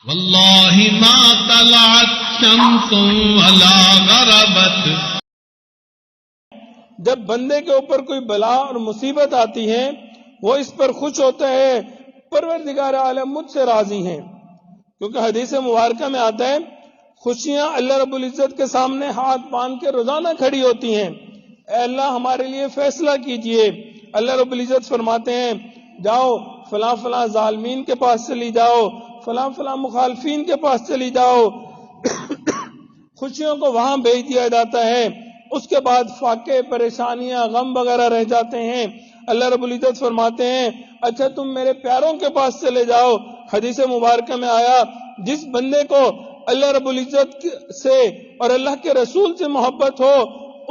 واللہ ما طلعت شمس ولا غربت. جب بندے کے اوپر کوئی بلا اور مصیبت آتی ہے وہ اس پر خوش ہوتا ہے پروردگار عالم مجھ سے راضی ہیں، کیونکہ حدیث مبارکہ میں آتا ہے خوشیاں اللہ رب العزت کے سامنے ہاتھ باندھ کے روزانہ کھڑی ہوتی ہیں، اے اللہ ہمارے لیے فیصلہ کیجئے. اللہ رب العزت فرماتے ہیں جاؤ فلاں فلاں ظالمین کے پاس چلی جاؤ، فلاں فلاں مخالفین کے پاس چلی جاؤ. خوشیوں کو وہاں بھیج دیا جاتا ہے. اس کے بعد فاقے پریشانیاں غم وغیرہ رہ جاتے ہیں. اللہ رب العزت فرماتے ہیں اچھا تم میرے پیاروں کے پاس چلے جاؤ. حدیث مبارکہ میں آیا جس بندے کو اللہ رب العزت سے اور اللہ کے رسول سے محبت ہو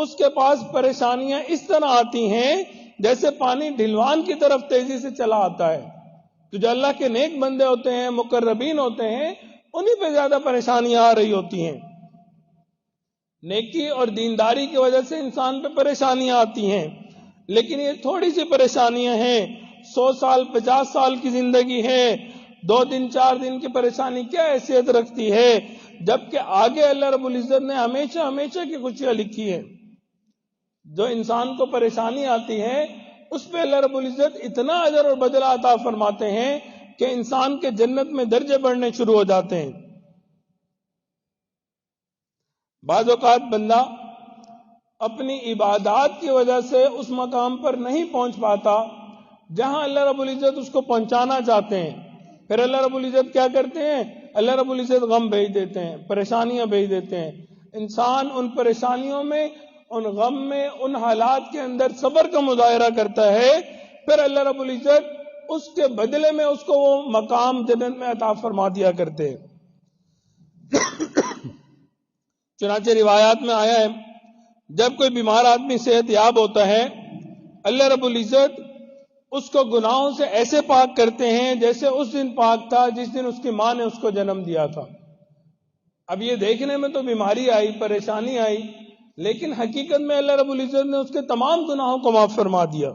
اس کے پاس پریشانیاں اس طرح آتی ہیں جیسے پانی ڈھلوان کی طرف تیزی سے چلا آتا ہے. تو جو اللہ کے نیک بندے ہوتے ہیں مقربین ہوتے ہیں انہی پہ زیادہ پریشانیاں آ رہی ہوتی ہیں. نیکی اور دینداری کی وجہ سے انسان پہ پریشانیاں آتی ہیں، لیکن یہ تھوڑی سی پریشانیاں ہیں. 100 سال 50 سال کی زندگی ہے، 2 دن 4 دن کی پریشانی کیا حیثیت رکھتی ہے، جبکہ آگے اللہ رب العزت نے ہمیشہ ہمیشہ کی خوشیاں لکھی ہے. جو انسان کو پریشانی آتی ہے اس پہ اللہ رب العزت اتنا اجر اور بدلہ عطا فرماتے ہیں کہ انسان کے جنت میں درجے بڑھنے شروع ہو جاتے ہیں. بعض اوقات بندہ اپنی عبادات کی وجہ سے اس مقام پر نہیں پہنچ پاتا جہاں اللہ رب العزت اس کو پہنچانا چاہتے ہیں. پھر اللہ رب العزت کیا کرتے ہیں؟ اللہ رب العزت غم بھیج دیتے ہیں، پریشانیاں بھیج دیتے ہیں. انسان ان پریشانیوں میں، ان غم میں، ان حالات کے اندر صبر کا مظاہرہ کرتا ہے، پھر اللہ رب العزت اس کے بدلے میں اس کو وہ مقام جنت میں عطا فرما دیا کرتے ہیں. چنانچہ روایات میں آیا ہے جب کوئی بیمار آدمی صحت یاب ہوتا ہے اللہ رب العزت اس کو گناہوں سے ایسے پاک کرتے ہیں جیسے اس دن پاک تھا جس دن اس کی ماں نے اس کو جنم دیا تھا. اب یہ دیکھنے میں تو بیماری آئی، پریشانی آئی، لیکن حقیقت میں اللہ رب العزت نے اس کے تمام گناہوں کو معاف فرما دیا.